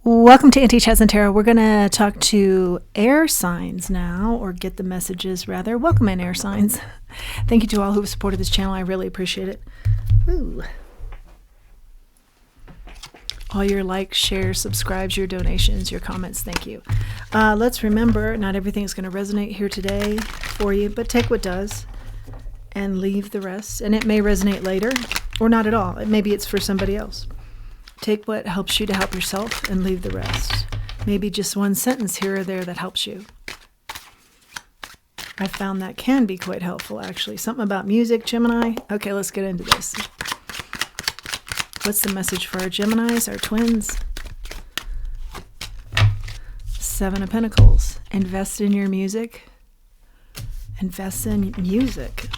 Welcome to Auntie Chaz and Tarot. We're going to talk to air signs now, or get the messages rather. Welcome in, air signs. Thank you to all who have supported this channel. I really appreciate it. Ooh. All your likes, shares, subscribes, your donations, your comments. Thank you. Let's remember, not everything is going to resonate here today for you, but take what does and leave the rest. And it may resonate later or not at all. Maybe it's for somebody else. Take what helps you to help yourself and leave the rest. Maybe just one sentence here or there that helps you. I found that can be quite helpful, actually. Something about music, Gemini. Okay, let's get into this. What's the message for our Geminis, our twins? Seven of Pentacles. Invest in your music. Invest in music.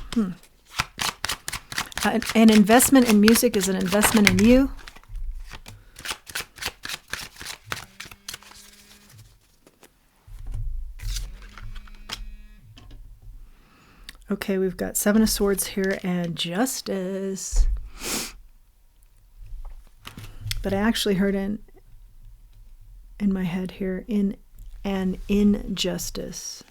An investment in music is an investment in you. Okay, we've got Seven of Swords here and Justice. But I actually heard in my head here, in an injustice.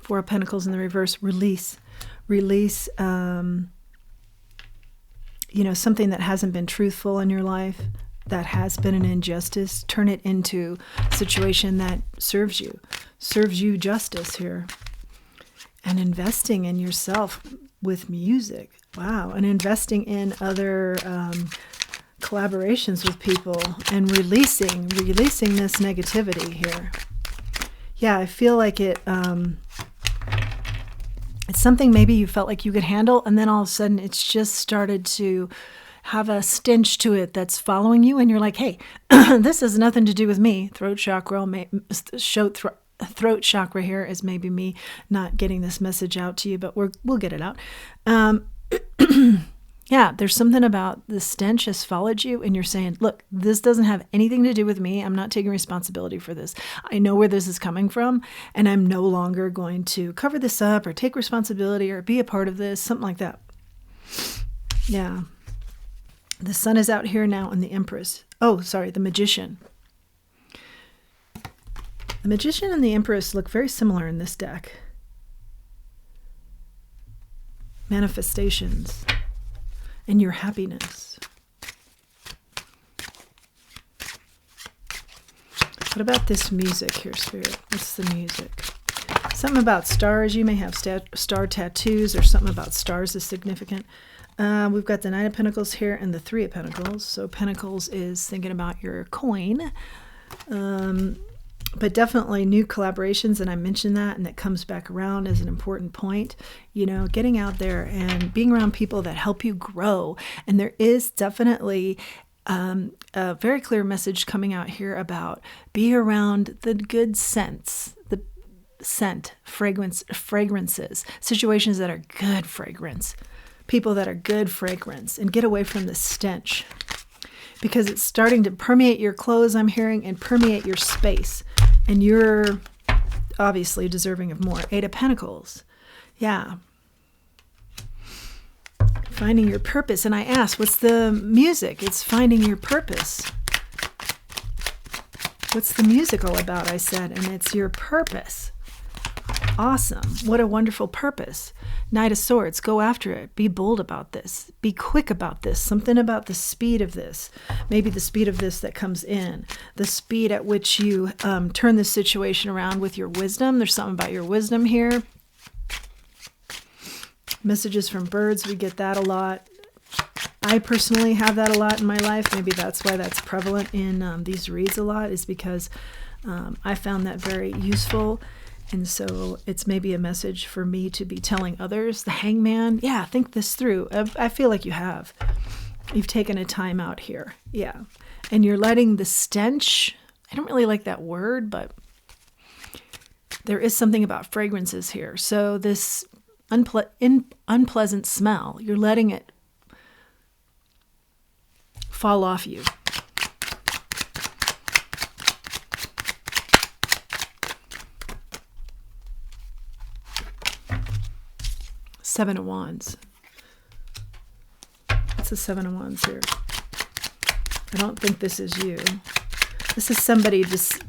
Four of Pentacles in the reverse. Release. Release, something that hasn't been truthful in your life, that has been an injustice. Turn it into a situation that serves you justice here. And investing in yourself with music. Wow. And investing in other collaborations with people and releasing this negativity here. Yeah, I feel like it's something maybe you felt like you could handle, and then all of a sudden it's just started to have a stench to it that's following you, and you're like, hey, this has nothing to do with me. Throat chakra here is maybe me not getting this message out to you, but we'll get it out. Yeah, there's something about the stench has followed you, and you're saying, look, this doesn't have anything to do with me. I'm not taking responsibility for this. I know where this is coming from, and I'm no longer going to cover this up or take responsibility or be a part of this, something like that. Yeah. The Sun is out here now, and the Empress. Oh, sorry, the Magician. The Magician and the Empress look very similar in this deck. Manifestations. And your happiness. What about this music here, Spirit? What's the music? Something about stars. You may have star tattoos, or something about stars is significant. We've got the Nine of Pentacles here and the Three of Pentacles. So Pentacles is thinking about your coin. But definitely new collaborations, and I mentioned that, and that comes back around as an important point. Getting out there and being around people that help you grow. And there is definitely a very clear message coming out here about be around the good scents, the scent, fragrances, situations that are good fragrance, people that are good fragrance, and get away from the stench. Because it's starting to permeate your clothes, I'm hearing, and permeate your space. And you're obviously deserving of more. Eight of Pentacles. Yeah. Finding your purpose. And I asked, what's the music? It's finding your purpose. What's the music all about? I said, and it's your purpose. Awesome. What a wonderful purpose. Knight of Swords. Go after it. Be bold about this. Be quick about this. Something about the speed of this. Maybe the speed of this that comes in. The speed at which you turn the situation around with your wisdom. There's something about your wisdom here. Messages from birds. We get that a lot. I personally have that a lot in my life. Maybe that's why that's prevalent in these reads a lot, is because I found that very useful. And so it's maybe a message for me to be telling others. The Hangman, yeah, think this through. I feel like you have. You've taken a time out here. Yeah. And you're letting the stench, I don't really like that word, but there is something about fragrances here. So this unpleasant smell, you're letting it fall off you. Seven of Wands. What's the Seven of Wands here? I don't think this is you. This is somebody just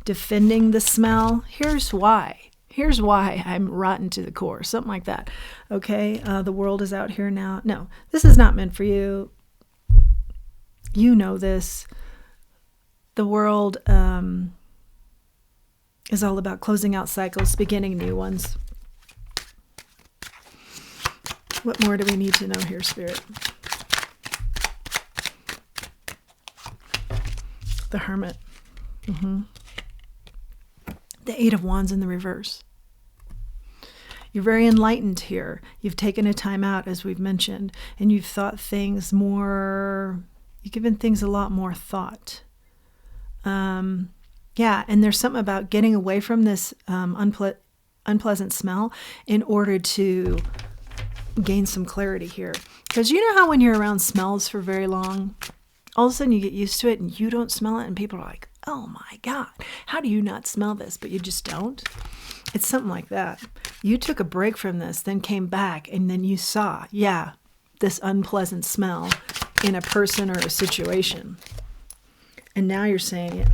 defending the smell. Here's why. Here's why I'm rotten to the core. Something like that. Okay? The world is out here now. No, this is not meant for you. You know this. The world is all about closing out cycles, beginning new ones. What more do we need to know here, Spirit? The Hermit. The Eight of Wands in the reverse. You're very enlightened here. You've taken a time out, as we've mentioned, and you've thought things more, you've given things a lot more thought. Yeah, and there's something about getting away from this unpleasant smell in order to gain some clarity here. Because you know how when you're around smells for very long, all of a sudden you get used to it and you don't smell it, and people are like, oh my God, how do you not smell this? But you just don't. It's something like that. You took a break from this, then came back, and then you saw, yeah, this unpleasant smell in a person or a situation. And now you're saying,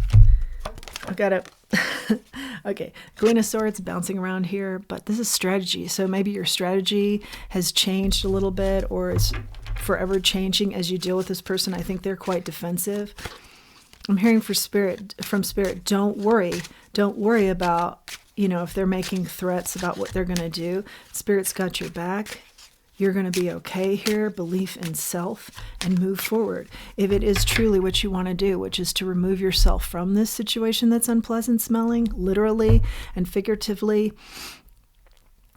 I've got to, okay, Queen of Swords bouncing around here, but this is strategy. So maybe your strategy has changed a little bit, or is forever changing as you deal with this person. I think they're quite defensive. I'm hearing from Spirit, don't worry about, if they're making threats about what they're going to do. Spirit's got your back. You're going to be okay here. Belief in self, and move forward. If it is truly what you want to do, which is to remove yourself from this situation that's unpleasant smelling, literally and figuratively.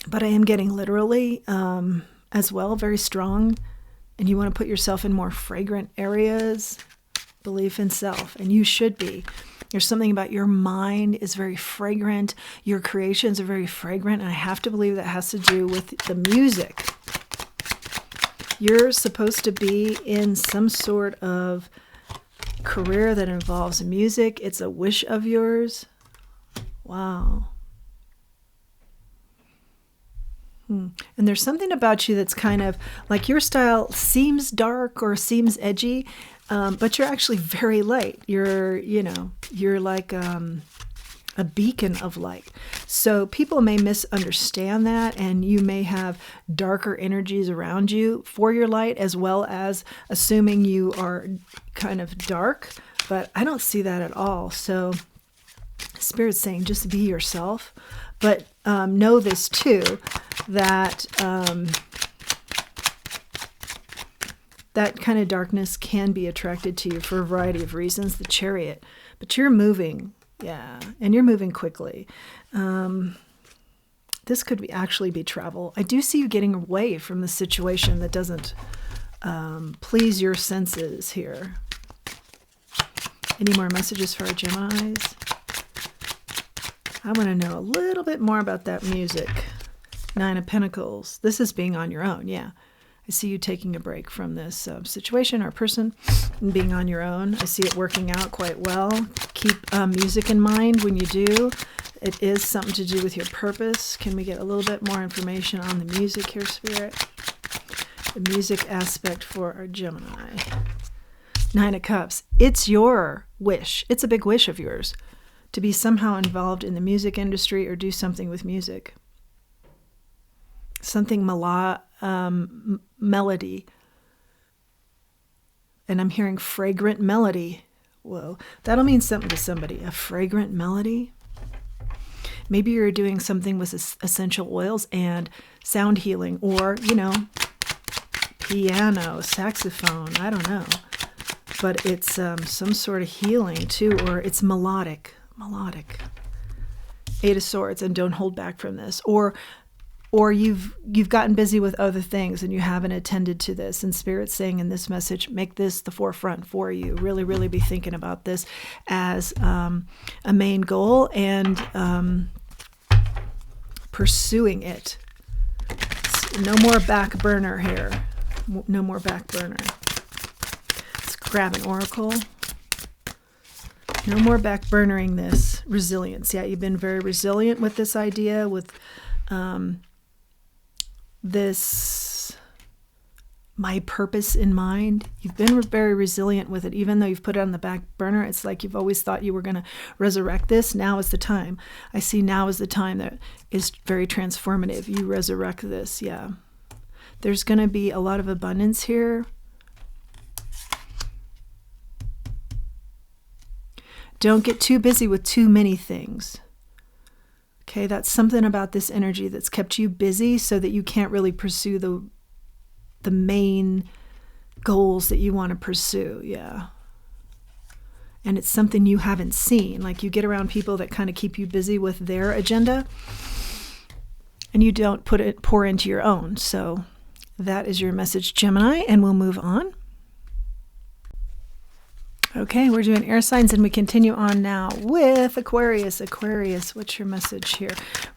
But I am getting literally as well, very strong. And you want to put yourself in more fragrant areas. Belief in self, and you should be. There's something about your mind is very fragrant. Your creations are very fragrant, and I have to believe that has to do with the music. You're supposed to be in some sort of career that involves music. It's a wish of yours. Wow. And there's something about you that's kind of like your style seems dark or seems edgy, but you're actually very light. You're like a beacon of light. So people may misunderstand that, and you may have darker energies around you for your light, as well as assuming you are kind of dark. But I don't see that at all. So Spirit's saying just be yourself. But know this too, that that kind of darkness can be attracted to you for a variety of reasons, the Chariot. But you're moving, yeah, and you're moving quickly. This could actually be travel. I do see you getting away from the situation that doesn't please your senses here. Any more messages for our Geminis? I want to know a little bit more about that music. Nine of Pentacles. This is being on your own, yeah. I see you taking a break from this situation or person and being on your own. I see it working out quite well. Keep music in mind when you do. It is something to do with your purpose. Can we get a little bit more information on the music here, Spirit? The music aspect for our Gemini. Nine of Cups. It's your wish. It's a big wish of yours to be somehow involved in the music industry or do something with music. Something melody. And I'm hearing fragrant melody. Whoa, that'll mean something to somebody. A fragrant melody. Maybe you're doing something with essential oils and sound healing, or, piano, saxophone, I don't know. But it's some sort of healing too, or it's melodic. Eight of Swords, and don't hold back from this. Or you've gotten busy with other things and you haven't attended to this, and Spirit's saying in this message, make this the forefront for you. Really, really be thinking about this as a main goal and pursuing it. No more back burner here. No more back burner. Let's grab an oracle. No more back burnering this. Resilience. Yeah, you've been very resilient with this idea, with this my purpose in mind. You've been very resilient with it, even though you've put it on the back burner. It's like you've always thought you were going to resurrect this. Now is the time. I see now is the time that is very transformative. You resurrect this, yeah. There's going to be a lot of abundance here. Don't get too busy with too many things. Okay, that's something about this energy that's kept you busy so that you can't really pursue the main goals that you want to pursue, yeah. And it's something you haven't seen. Like you get around people that kind of keep you busy with their agenda and you don't pour into your own. So that is your message, Gemini, and we'll move on. Okay, we're doing air signs and we continue on now with Aquarius. Aquarius, what's your message here?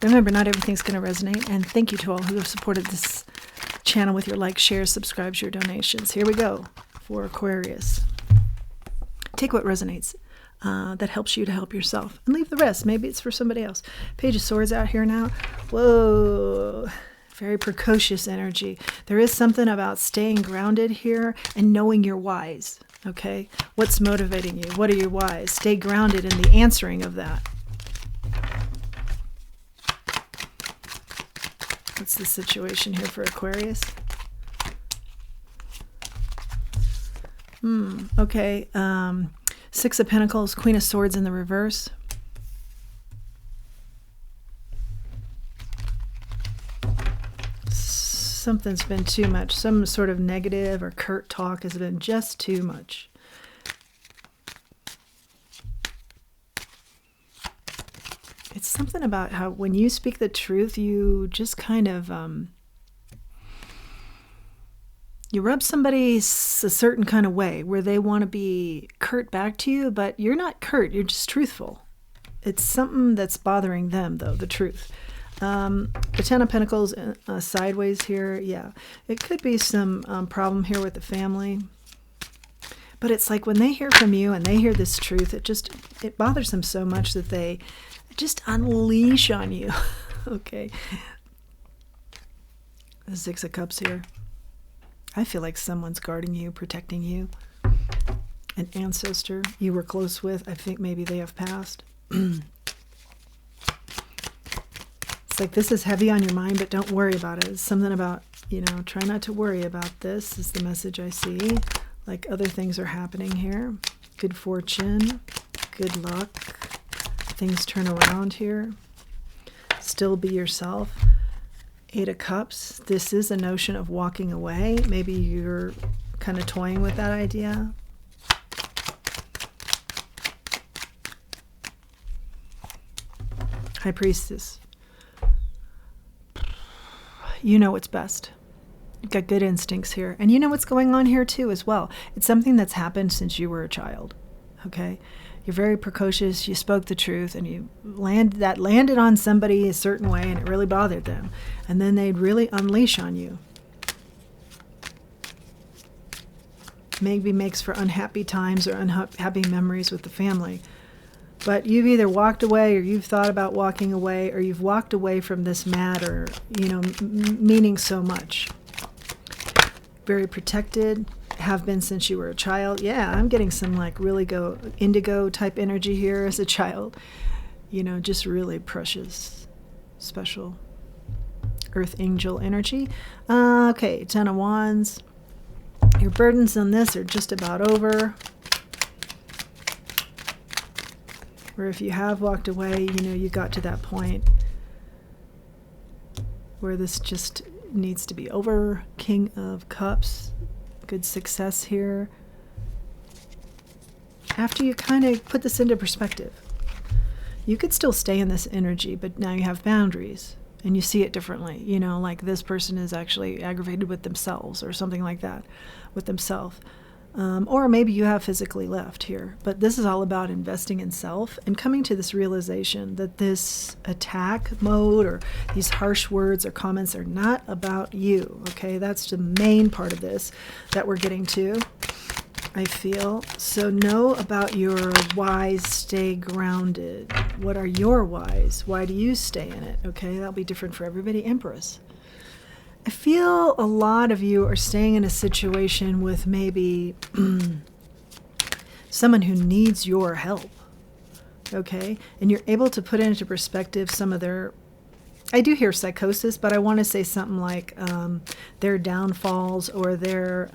Remember, not everything's going to resonate. And thank you to all who have supported this channel with your likes, shares, subscribes, your donations. Here we go for Aquarius. Take what resonates that helps you to help yourself and leave the rest. Maybe it's for somebody else. Page of Swords out here now. Whoa. Very precocious energy. There is something about staying grounded here and knowing your whys. Okay, what's motivating you? What are your whys? Stay grounded in the answering of that. What's the situation here for Aquarius? Okay, Six of Pentacles, Queen of Swords in the reverse. Something's been too much. Some sort of negative or curt talk has been just too much. It's something about how when you speak the truth, you just kind of, you rub somebody a certain kind of way where they want to be curt back to you, but you're not curt, you're just truthful. It's something that's bothering them, though, the truth. The Ten of Pentacles sideways here, yeah. It could be some problem here with the family. But it's like when they hear from you and they hear this truth, it bothers them so much that they just unleash on you. Okay. The Six of Cups here. I feel like someone's guarding you, protecting you. An ancestor you were close with. I think maybe they have passed. It's like this is heavy on your mind, but don't worry about it. It's something about, try not to worry about this is the message I see. Like other things are happening here. Good fortune, good luck. Things turn around here. Still be yourself. Eight of Cups. This is a notion of walking away. Maybe you're kind of toying with that idea. High Priestess. You know what's best. You've got good instincts here. And you know what's going on here too as well. It's something that's happened since you were a child. Okay? You're very precocious. You spoke the truth and you landed on somebody a certain way and it really bothered them. And then they'd really unleash on you. Maybe makes for unhappy times or unhappy memories with the family. But you've either walked away or you've thought about walking away or you've walked away from this matter, meaning so much. Very protected, have been since you were a child. Yeah, I'm getting some like really indigo type energy here as a child. Just really precious, special earth angel energy. Okay, Ten of Wands. Your burdens on this are just about over. Or if you have walked away, you got to that point where this just needs to be over. King of Cups, good success here. After you kind of put this into perspective, you could still stay in this energy, but now you have boundaries and you see it differently. Like this person is actually aggravated with themselves or something like that with themselves. Or maybe you have physically left here. But this is all about investing in self and coming to this realization that this attack mode or these harsh words or comments are not about you. Okay, that's the main part of this that we're getting to, I feel. So know about your whys, stay grounded. What are your whys? Why do you stay in it? Okay, that'll be different for everybody. Empress. I feel a lot of you are staying in a situation with maybe someone who needs your help, okay? And you're able to put into perspective some of their, I do hear psychosis, but I want to say something like their downfalls or their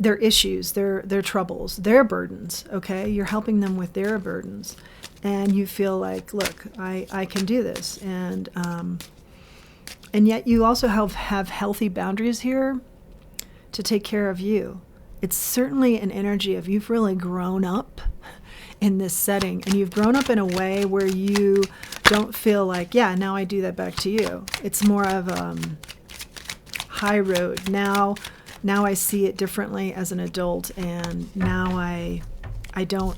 issues, their troubles, their burdens, okay? You're helping them with their burdens. And you feel like, look, I can do this. And yet you also have healthy boundaries here to take care of you. It's certainly an energy of you've really grown up in this setting, and you've grown up in a way where you don't feel like, yeah, now I do that back to you. It's more of high road. Now I see it differently as an adult, and now I don't,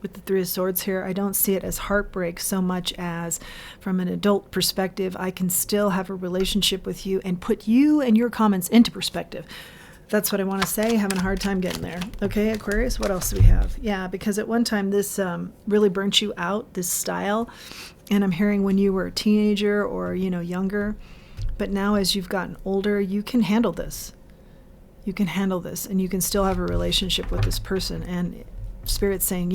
with the Three of Swords here, I don't see it as heartbreak so much as from an adult perspective, I can still have a relationship with you and put you and your comments into perspective. That's what I want to say. Having a hard time getting there. Okay, Aquarius, what else do we have? Yeah, because at one time this really burnt you out, this style. And I'm hearing when you were a teenager or, younger. But now as you've gotten older, you can handle this. You can handle this, and you can still have a relationship with this person. And Spirit's saying,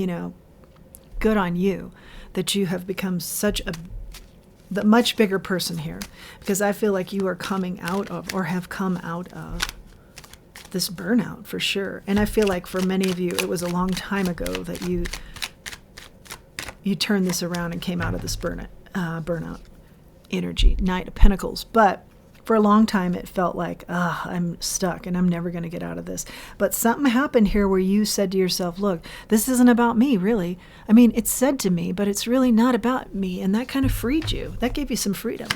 good on you that you have become the much bigger person here, because I feel like you are coming out of, or have come out of, this burnout for sure. And I feel like for many of you, it was a long time ago that you turned this around and came out of this burnout energy, Knight of Pentacles. But for a long time, it felt like, I'm stuck and I'm never going to get out of this. But something happened here where you said to yourself, look, this isn't about me, really. I mean, it's said to me, but it's really not about me. And that kind of freed you. That gave you some freedom.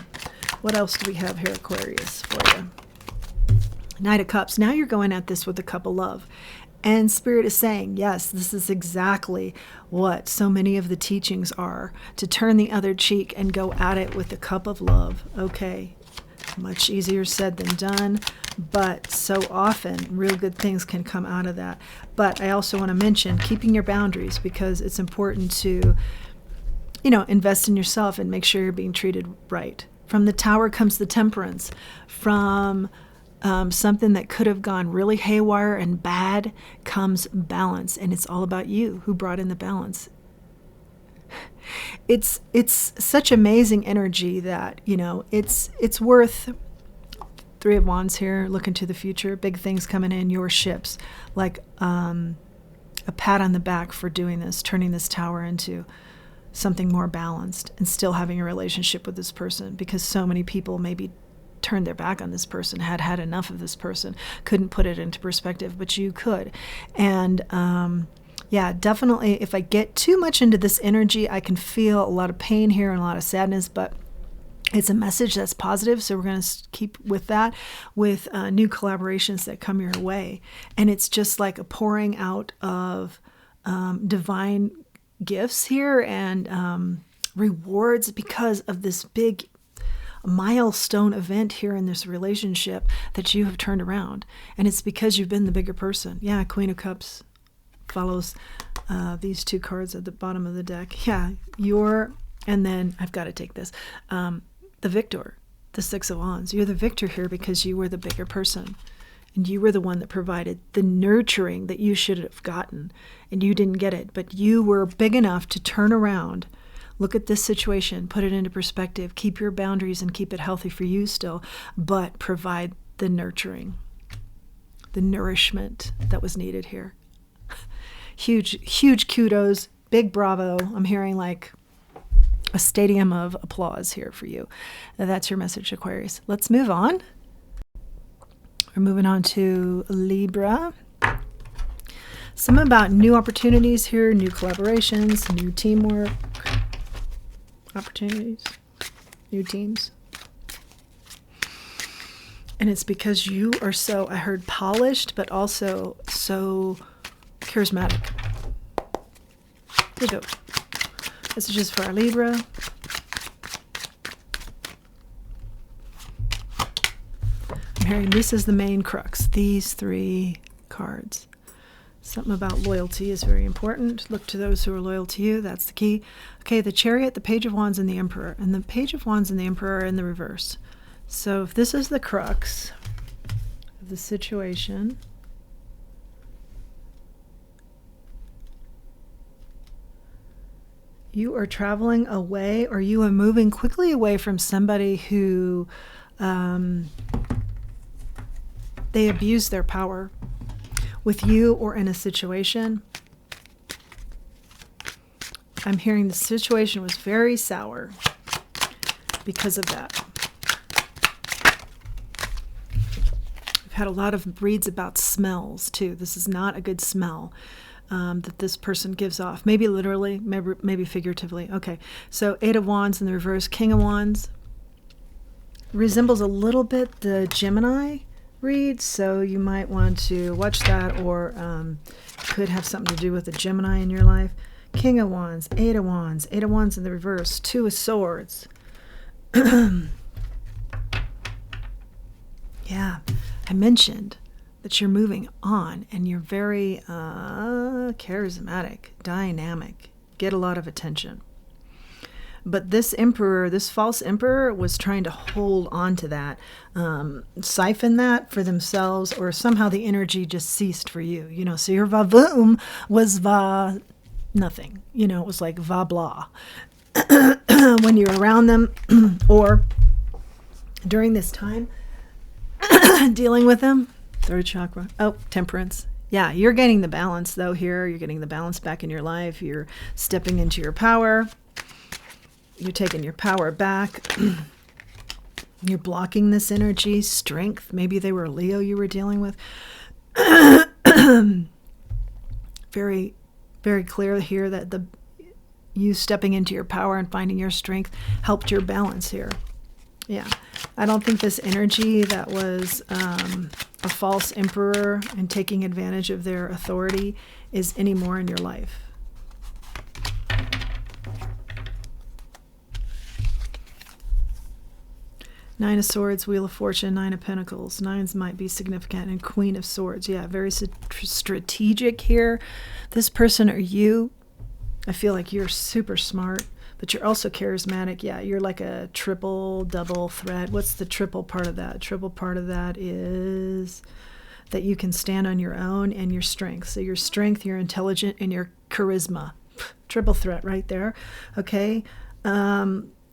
What else do we have here, Aquarius, for you? Knight of Cups. Now you're going at this with the cup of love. And Spirit is saying, yes, this is exactly what so many of the teachings are, to turn the other cheek and go at it with the cup of love. Okay. Much easier said than done, but so often real good things can come out of that. But I also want to mention keeping your boundaries, because it's important to, invest in yourself and make sure you're being treated right. From the Tower comes the Temperance. From something that could have gone really haywire and bad comes balance, and it's all about you who brought in the balance. It's such amazing energy that, it's worth. Three of Wands here, looking to the future, big things coming in your ships, like a pat on the back for doing this, turning this tower into something more balanced and still having a relationship with this person, because so many people maybe turned their back on this person, had enough of this person, couldn't put it into perspective, but you could. And yeah, definitely if I get too much into this energy, I can feel a lot of pain here and a lot of sadness, but it's a message that's positive, so we're going to keep with that, with new collaborations that come your way. And it's just like a pouring out of divine gifts here and rewards because of this big milestone event here in this relationship that you have turned around. And it's because you've been the bigger person. Yeah, Queen of Cups follows these two cards at the bottom of the deck. Yeah, and then I've got to take this. The victor, the Six of Wands. You're the victor here because you were the bigger person. And you were the one that provided the nurturing that you should have gotten. And you didn't get it. But you were big enough to turn around, look at this situation, put it into perspective, keep your boundaries and keep it healthy for you still, but provide the nurturing, the nourishment that was needed here. Huge kudos, big bravo. I'm hearing like a stadium of applause here for you. That's your message, Aquarius. Let's move on. We're moving on to Libra. Something about new opportunities here, new collaborations, new teamwork, opportunities, new teams. And it's because you are so, I heard polished, but also so charismatic. Here we go. Messages for our Libra. I'm hearing this is the main crux. These three cards. Something about loyalty is very important. Look to those who are loyal to you. That's the key. Okay, the Chariot, the Page of Wands, and the Emperor. And the Page of Wands and the Emperor are in the reverse. So if this is the crux of the situation, you are traveling away, or you are moving quickly away from somebody who they abuse their power with you or in a situation. I'm hearing the situation was very sour because of that. I've had a lot of reads about smells too. This is not a good smell that this person gives off. Maybe literally, maybe figuratively. Okay, so 8 of Wands in the reverse, King of Wands. Resembles a little bit the Gemini read, so you might want to watch that, or could have something to do with the Gemini in your life. King of Wands, 8 of Wands, 8 of Wands in the reverse, 2 of Swords. Yeah, I mentioned that you're moving on and you're very charismatic, dynamic, get a lot of attention. But this emperor, this false emperor, was trying to hold on to that, siphon that for themselves, or somehow the energy just ceased for you. You know, so your va-voom was va nothing. You know, it was like va blah when you're around them or during this time dealing with them. Third chakra. Oh, Temperance. Yeah, you're getting the balance though here. You're getting the balance back in your life. You're stepping into your power. You're taking your power back. You're blocking this energy, strength. Maybe they were a Leo you were dealing with. Very, very clear here that you stepping into your power and finding your strength helped your balance here. Yeah, I don't think this energy that was a false emperor and taking advantage of their authority is anymore in your life. Nine of Swords, Wheel of Fortune, Nine of Pentacles. Nines might be significant. And Queen of Swords. Yeah, very strategic here. This person or you, I feel like you're super smart, but you're also charismatic. Yeah, you're like a triple, double threat. What's the triple part of that? Triple part of that is that you can stand on your own and your strength. So your strength, your intelligence, and your charisma. Triple threat right there. Okay.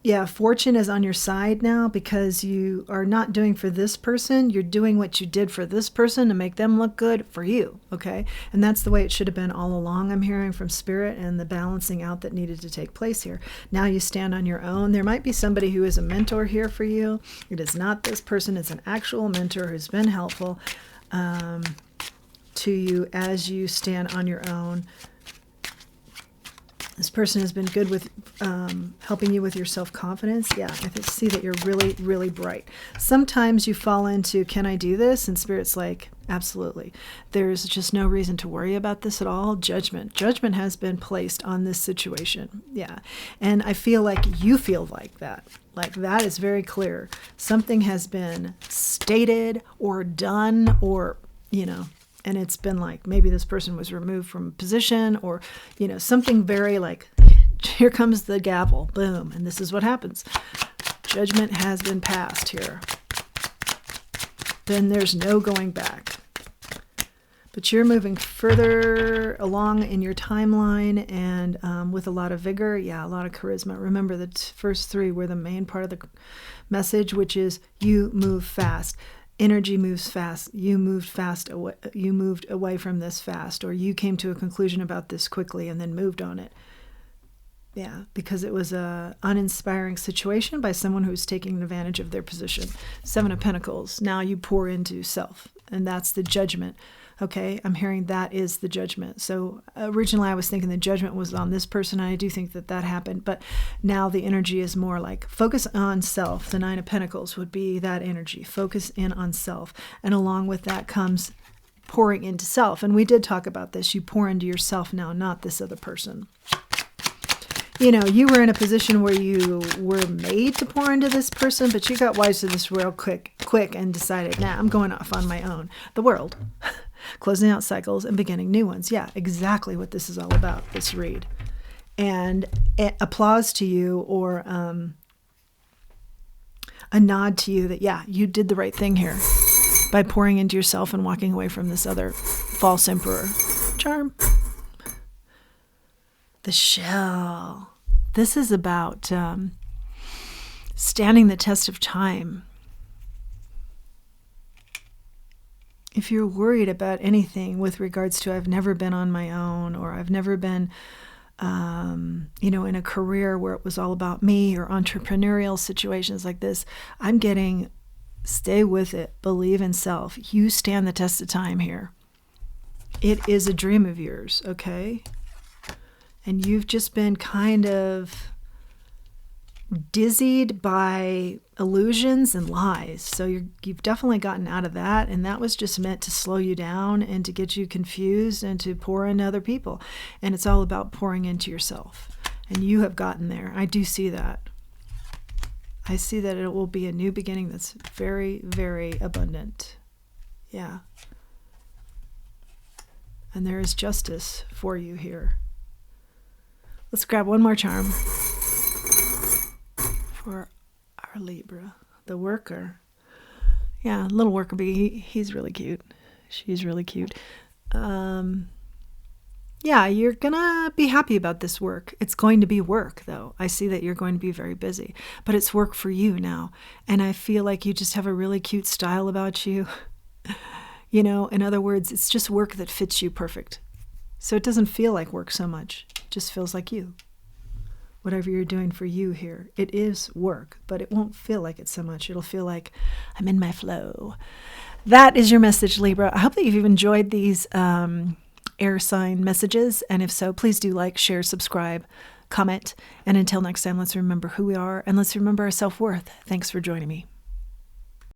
Yeah, fortune is on your side now because you are not doing for this person. You're doing what you did for this person to make them look good for you, okay? And that's the way it should have been all along, I'm hearing from Spirit, and the balancing out that needed to take place here. Now you stand on your own. There might be somebody who is a mentor here for you. It is not this person. It's an actual mentor who's been helpful to you as you stand on your own. This person has been good with helping you with your self-confidence. Yeah, I see that you're really, really bright. Sometimes you fall into, can I do this? And Spirit's like, absolutely. There's just no reason to worry about this at all. Judgment. Judgment has been placed on this situation. Yeah. And I feel like you feel like that. Like that is very clear. Something has been stated or done or, you know, and it's been like, maybe this person was removed from a position or, you know, something very like, here comes the gavel, boom, and this is what happens. Judgment has been passed here. Then there's no going back. But you're moving further along in your timeline and with a lot of vigor. Yeah, a lot of charisma. Remember, the first three were the main part of the message, which is you move fast. Energy moves fast. You moved fast away. You moved away from this fast, or you came to a conclusion about this quickly and then moved on it. Yeah, because it was a uninspiring situation by someone who's taking advantage of their position. 7 of Pentacles. Now you pour into self, and that's the judgment. Okay, I'm hearing that is the judgment. So originally I was thinking the judgment was on this person, and I do think that that happened. But now the energy is more like focus on self. The 9 of Pentacles would be that energy. Focus in on self. And along with that comes pouring into self. And we did talk about this. You pour into yourself now, not this other person. You know, you were in a position where you were made to pour into this person, but you got wise to this real quick and decided, nah, I'm going off on my own. The world. closing out cycles and beginning new ones. Yeah, exactly what this is all about, this read. And applause to you, or a nod to you that, yeah, you did the right thing here by pouring into yourself and walking away from this other false emperor. Charm. The shell. This is about standing the test of time. If you're worried about anything with regards to I've never been on my own, or I've never been in a career where it was all about me, or entrepreneurial situations like this, I'm getting, stay with it, believe in self. You stand the test of time here. It is a dream of yours, okay? And you've just been kind of dizzied by illusions and lies. So you've definitely gotten out of that, and that was just meant to slow you down and to get you confused and to pour into other people. And it's all about pouring into yourself. And you have gotten there. I do see that. I see that it will be a new beginning that's very, very abundant. Yeah. And there is justice for you here. Let's grab one more charm for our Libra, the worker. Yeah, little worker bee. He's really cute. She's really cute. Yeah, you're gonna be happy about this work. It's going to be work, though. I see that you're going to be very busy, but it's work for you now. And I feel like you just have a really cute style about you. In other words, it's just work that fits you perfect. So it doesn't feel like work so much. It just feels like you. Whatever you're doing for you here, it is work, but it won't feel like it so much. It'll feel like I'm in my flow. That is your message, Libra. I hope that you've enjoyed these air sign messages. And if so, please do like, share, subscribe, comment. And until next time, let's remember who we are and let's remember our self-worth. Thanks for joining me.